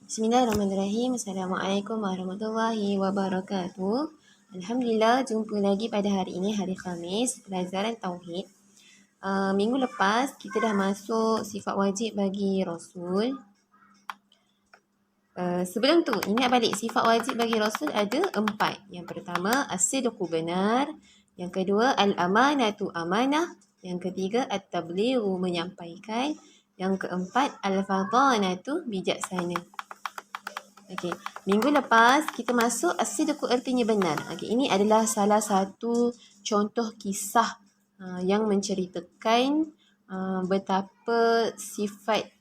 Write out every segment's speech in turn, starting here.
Bismillahirrahmanirrahim. Assalamualaikum warahmatullahi wabarakatuh. Alhamdulillah, jumpa lagi pada hari ini, hari Khamis, pelajaran Tauhid. Minggu lepas, kita dah masuk sifat wajib bagi Rasul. Sebelum tu, ingat balik sifat wajib bagi Rasul ada 4. Yang pertama, as-sidqu benar. Yang kedua, al-amanatu amanah. Yang ketiga, at-tablighu menyampaikan. Yang keempat, al-fatanatu bijaksana. Okey, minggu lepas kita masuk as-sidqu artinya benar. Okey, ini adalah salah satu contoh kisah yang menceritakan betapa sifat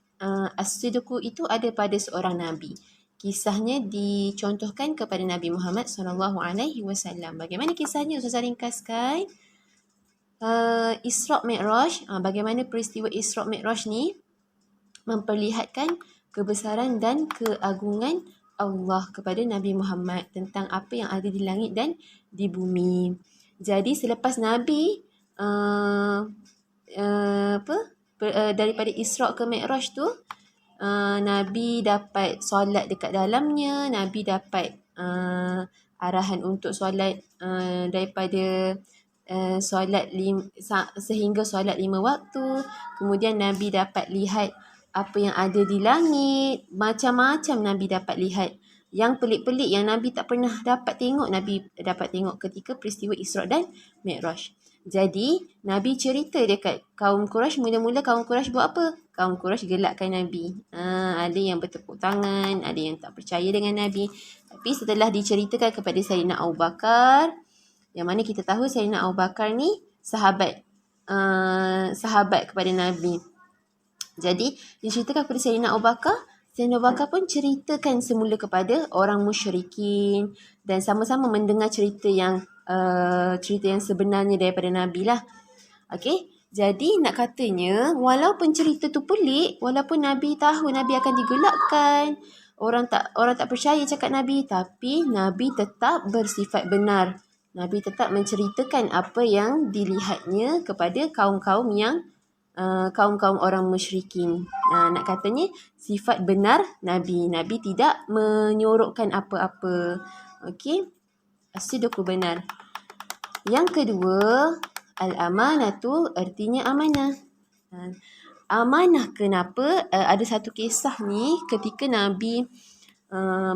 as-sidqu itu ada pada seorang nabi. Kisahnya dicontohkan kepada Nabi Muhammad SAW. Bagaimana kisahnya? Ustazah ringkaskan. Isra' Mi'raj. Bagaimana peristiwa Isra' Mi'raj ni memperlihatkan kebesaran dan keagungan Allah kepada Nabi Muhammad tentang apa yang ada di langit dan di bumi. Jadi selepas Nabi daripada Isra' ke Mi'raj tu, Nabi dapat solat dekat dalamnya, Nabi dapat arahan untuk solat daripada solat sehingga solat 5 waktu. Kemudian Nabi dapat lihat apa yang ada di langit, macam-macam Nabi dapat lihat. Yang pelik-pelik yang Nabi tak pernah dapat tengok, Nabi dapat tengok ketika peristiwa Isra' dan Mi'raj. Jadi, Nabi cerita dekat kaum Quraisy. Mula-mula kaum Quraisy buat apa? Kaum Quraisy gelakkan Nabi. Ada yang bertepuk tangan, ada yang tak percaya dengan Nabi. Tapi setelah diceritakan kepada Sayyidina Abu Bakar, yang mana kita tahu Sayyidina Abu Bakar ni sahabat kepada Nabi. Jadi, diceritakan kepada Sayyidina Abu Bakar. Sayyidina Abu Bakar pun ceritakan semula kepada orang musyrikin dan sama-sama mendengar cerita yang sebenarnya daripada Nabi lah. Okey, jadi nak katanya walaupun cerita tu pelik, walaupun Nabi tahu Nabi akan digelakkan, orang tak percaya cakap Nabi, tapi Nabi tetap bersifat benar. Nabi tetap menceritakan apa yang dilihatnya kepada kaum-kaum orang musyrikin. Nak katanya sifat benar Nabi. Nabi tidak menyorokkan apa-apa. Okey. As-sidqu benar. Yang kedua, al-amanatu artinya amanah. Amanah kenapa? Ada satu kisah ni ketika Nabi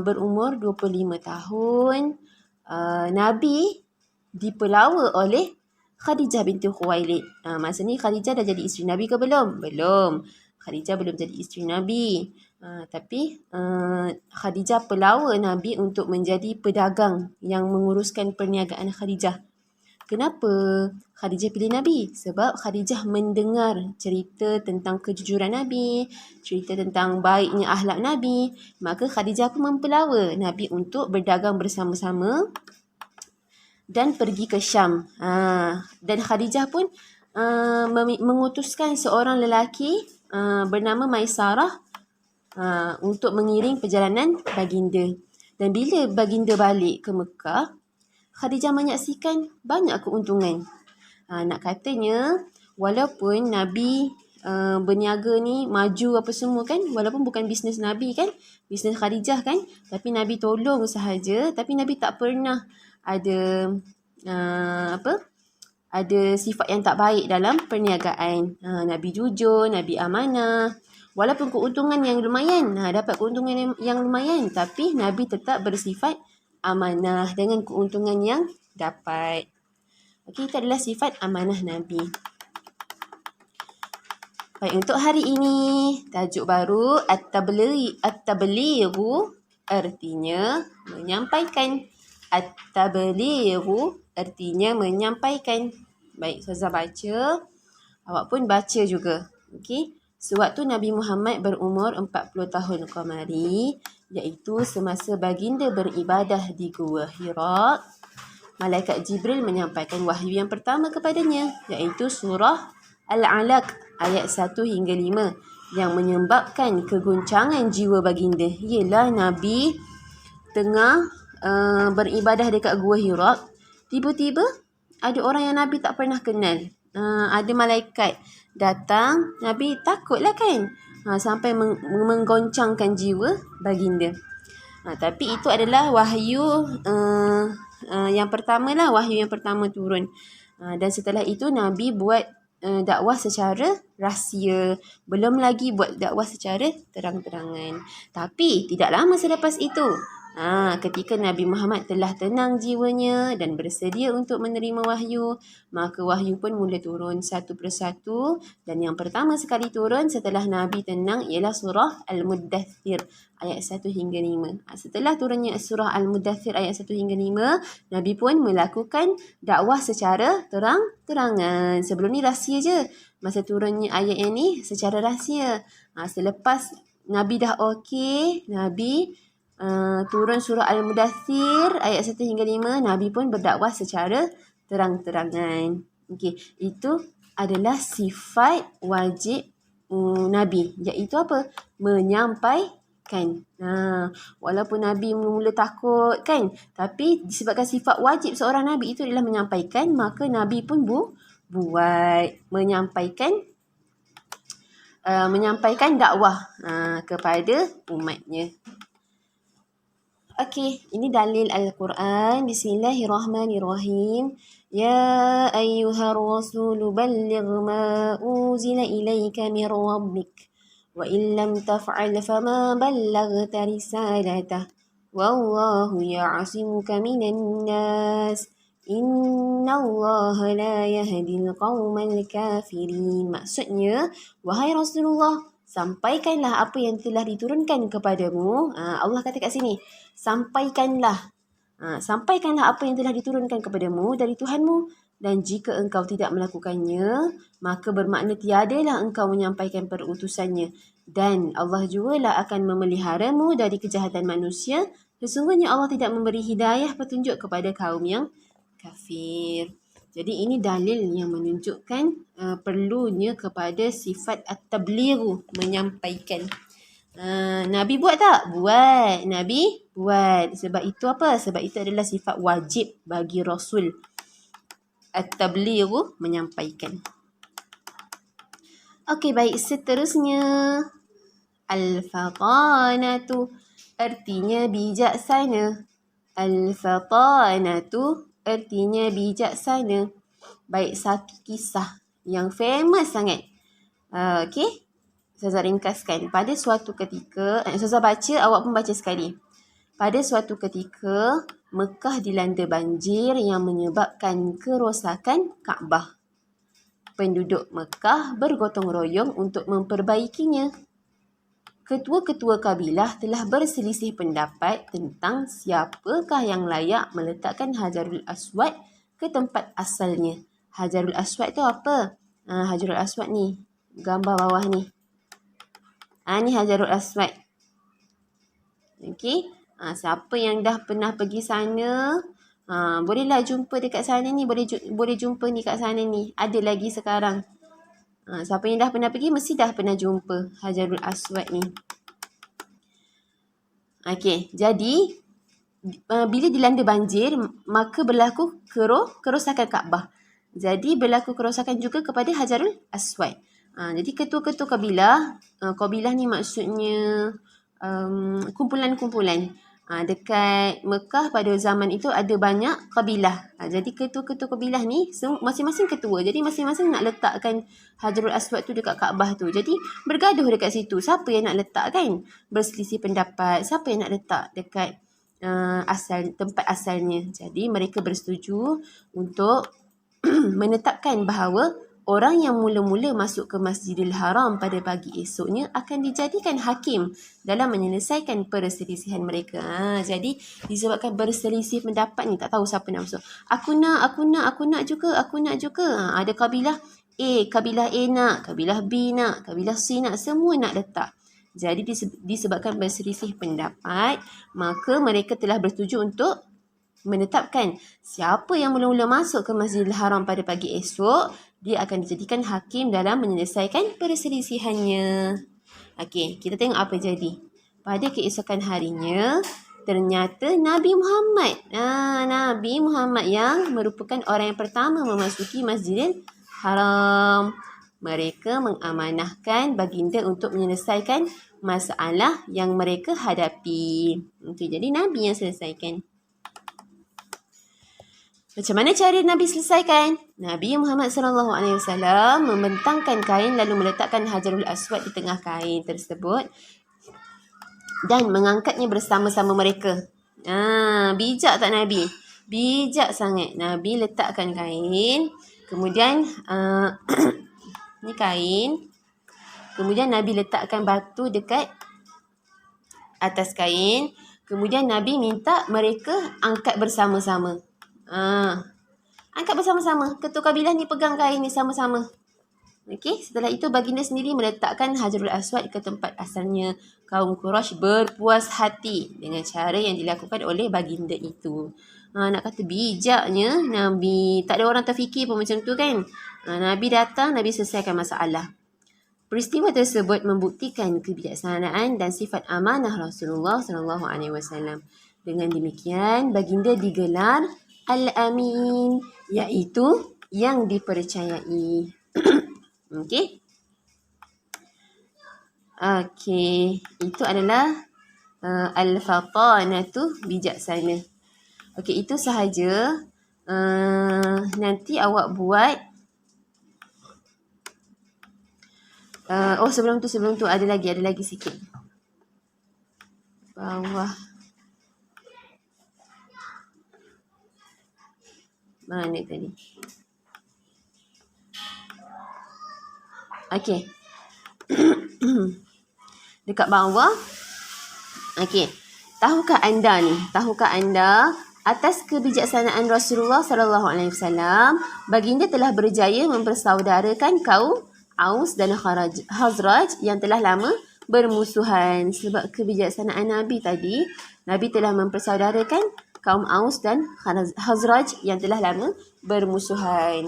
berumur 25 tahun. Nabi dipelawa oleh Khadijah binti Khuwailid. Masa ni Khadijah dah jadi isteri Nabi ke belum? Belum. Khadijah belum jadi isteri Nabi. Tapi Khadijah pelawa Nabi untuk menjadi pedagang yang menguruskan perniagaan Khadijah. Kenapa Khadijah pilih Nabi? Sebab Khadijah mendengar cerita tentang kejujuran Nabi, cerita tentang baiknya akhlak Nabi. Maka Khadijah pun mempelawa Nabi untuk berdagang bersama-sama dan pergi ke Syam. Dan Khadijah pun mengutuskan seorang lelaki bernama Maisarah untuk mengiring perjalanan baginda. Dan bila baginda balik ke Mekah, Khadijah menyaksikan banyak keuntungan. Nak katanya, walaupun Nabi berniaga ni maju apa semua kan, walaupun bukan bisnes Nabi kan, bisnes Khadijah kan, tapi Nabi tolong sahaja. Tapi Nabi tak pernah ada ada sifat yang tak baik dalam perniagaan. Nabi jujur, Nabi amanah. Walaupun keuntungan yang lumayan, dapat keuntungan yang lumayan, tapi Nabi tetap bersifat amanah dengan keuntungan yang dapat. Okey, itu adalah sifat amanah Nabi. Baik, untuk hari ini, tajuk baru, at-tablighu artinya menyampaikan. At-tablighu artinya menyampaikan. Baik, Ustazah baca. Awak pun baca juga. Okey. Sewaktu Nabi Muhammad berumur 40 tahun qamari, iaitu semasa baginda beribadah di Gua Hira, Malaikat Jibril menyampaikan wahyu yang pertama kepadanya, iaitu surah Al-Alaq ayat 1 hingga 5, yang menyebabkan keguncangan jiwa baginda. Ialah Nabi tengah beribadah dekat Gua Hira, tiba-tiba ada orang yang Nabi tak pernah kenal. Ada malaikat datang, Nabi takutlah kan. sampai menggoncangkan jiwa baginda. Tapi itu adalah wahyu yang pertama lah, wahyu yang pertama turun. Dan setelah itu Nabi buat dakwah secara rahsia. Belum lagi buat dakwah secara terang-terangan. Tapi tidak lama selepas itu, ketika Nabi Muhammad telah tenang jiwanya dan bersedia untuk menerima wahyu, maka wahyu pun mula turun satu persatu. Dan yang pertama sekali turun setelah Nabi tenang ialah surah Al-Muddathir ayat 1 hingga 5. Setelah turunnya surah Al-Muddathir ayat 1 hingga 5, Nabi pun melakukan dakwah secara terang-terangan. Sebelum ni rahsia je. Masa turunnya ayat ini secara rahsia. Selepas Nabi dah okey, Nabi turun surah Al-Mudaththir ayat 1 hingga 5, Nabi pun berdakwah secara terang-terangan. Okey, itu adalah sifat wajib Nabi, iaitu apa? Menyampaikan. Walaupun Nabi mula takut kan, tapi disebabkan sifat wajib seorang Nabi itu adalah menyampaikan, maka Nabi pun buat menyampaikan dakwah kepada umatnya. Okey, ini dalil Al-Quran. Bismillahirrahmanirrahim. Ya ayyuhar rasul balligh ma unzila ilayka min rabbik wa in lam taf'al fama ballaghta risalatah wallahu ya'asimuka minan nas innallaha la yahdil qaumal kafirin. Maksudnya, wahai Rasulullah, sampaikanlah apa yang telah diturunkan kepadamu. Allah kata kat sini, sampaikanlah. Sampaikanlah apa yang telah diturunkan kepadamu dari Tuhanmu. Dan jika engkau tidak melakukannya, maka bermakna tiadalah engkau menyampaikan perutusannya. Dan Allah jugalah akan memeliharamu dari kejahatan manusia. Sesungguhnya Allah tidak memberi hidayah petunjuk kepada kaum yang kafir. Jadi ini dalil yang menunjukkan perlunya kepada sifat at-tabligh, menyampaikan. Nabi buat tak? Buat. Nabi buat. Sebab itu apa? Sebab itu adalah sifat wajib bagi Rasul. At-tabligh, menyampaikan. Okey, baik. Seterusnya, Al-fatanatu, artinya bijaksana. Al-fatanatu, artinya bijaksana. Baik, satu kisah yang famous sangat. Okey, Ustazah ringkaskan. Pada suatu ketika, Ustazah baca, awak pun baca sekali. Pada suatu ketika, Mekah dilanda banjir yang menyebabkan kerosakan Kaabah. Penduduk Mekah bergotong royong untuk memperbaikinya. Ketua-ketua kabilah telah berselisih pendapat tentang siapakah yang layak meletakkan Hajarul Aswad ke tempat asalnya. Hajarul Aswad tu apa? Hajarul Aswad ni, gambar bawah ni. Ni Hajarul Aswad. Okey. Siapa yang dah pernah pergi sana, bolehlah jumpa dekat sana ni. Boleh jumpa ni kat sana ni. Ada lagi sekarang. Siapa yang dah pernah pergi, mesti dah pernah jumpa Hajarul Aswad ni. Okey, jadi bila dilanda banjir, maka berlaku kerosakan Kaabah. Jadi berlaku kerosakan juga kepada Hajarul Aswad. Jadi ketua-ketua kabilah ni maksudnya kumpulan-kumpulan. Dekat Mekah pada zaman itu ada banyak kabilah. Jadi ketua-ketua kabilah ni masing-masing ketua. Jadi masing-masing nak letakkan Hajarul Aswad tu dekat Kaabah tu. Jadi bergaduh dekat situ. Siapa yang nak letak kan? Berselisih pendapat. Siapa yang nak letak dekat tempat asalnya. Jadi mereka bersetuju untuk menetapkan bahawa orang yang mula-mula masuk ke Masjidil Haram pada pagi esoknya akan dijadikan hakim dalam menyelesaikan perselisihan mereka. Jadi disebabkan berselisih pendapat ni, tak tahu siapa nak masuk. Aku nak juga. Ada kabilah A nak, kabilah B nak, kabilah C nak, semua nak letak. Jadi disebabkan berselisih pendapat, maka mereka telah bersetuju untuk menetapkan siapa yang mula-mula masuk ke Masjidil Haram pada pagi esok, dia akan dijadikan hakim dalam menyelesaikan perselisihannya. Okey, kita tengok apa jadi. Pada keesokan harinya, ternyata Nabi Muhammad. Nabi Muhammad yang merupakan orang yang pertama memasuki Masjidil Haram. Mereka mengamanahkan baginda untuk menyelesaikan masalah yang mereka hadapi. Okey, jadi Nabi yang selesaikan. Macam mana cara Nabi selesaikan? Nabi Muhammad SAW membentangkan kain lalu meletakkan Hajarul Aswad di tengah kain tersebut dan mengangkatnya bersama-sama mereka. Bijak tak Nabi? Bijak sangat. Nabi letakkan kain, kemudian ni kain, kemudian Nabi letakkan batu dekat atas kain, kemudian Nabi minta mereka angkat bersama-sama. Angkat bersama-sama. Ketua kabilah ni pegang kain ni sama-sama. Okey, setelah itu baginda sendiri meletakkan Hajarul Aswad ke tempat asalnya. Kaum Quraisy berpuas hati dengan cara yang dilakukan oleh baginda itu. Nak kata bijaknya Nabi. Tak ada orang terfikir pun macam tu kan. Nabi datang, Nabi selesaikan masalah. Peristiwa tersebut membuktikan kebijaksanaan dan sifat amanah Rasulullah SAW. Dengan demikian, baginda digelar Al-Amin, iaitu yang dipercayai. Okey. Itu adalah Al-Fatanatu, bijaksana. Okey, itu sahaja. Nanti awak buat. Sebelum tu ada lagi sikit. Bawah. Mana tadi? Okey. Dekat bawah. Okey. Tahukah anda atas kebijaksanaan Rasulullah SAW, baginda telah berjaya mempersaudarakan kaum Aus dan Khazraj yang telah lama bermusuhan. Sebab kebijaksanaan Nabi tadi, Nabi telah mempersaudarakan kaum Aus dan Khazraj yang telah lama bermusuhan.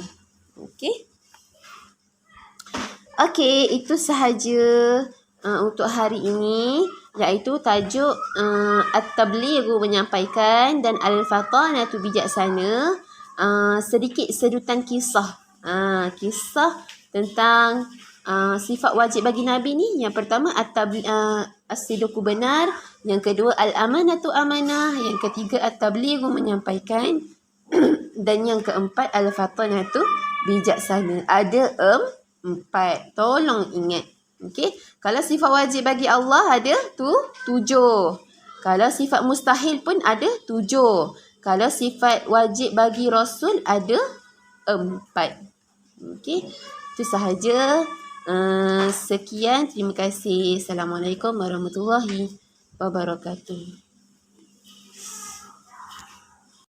Okey, itu sahaja untuk hari ini, iaitu tajuk At-Tablighu menyampaikan dan Al-Fatanatu bijaksana. Sedikit sedutan kisah. Kisah tentang sifat wajib bagi Nabi ni. Yang pertama As-Sidqu benar, yang kedua Al-Amanatu amanah, yang ketiga At-Tablighu menyampaikan, dan yang keempat Al-Fatanatu bijaksana. Ada 4. Tolong ingat. Okey, kalau sifat wajib bagi Allah ada 7. Kalau sifat mustahil pun ada 7. Kalau sifat wajib bagi Rasul ada 4. Okey, itu sahaja. Sekian, terima kasih. Assalamualaikum warahmatullahi wabarakatuh.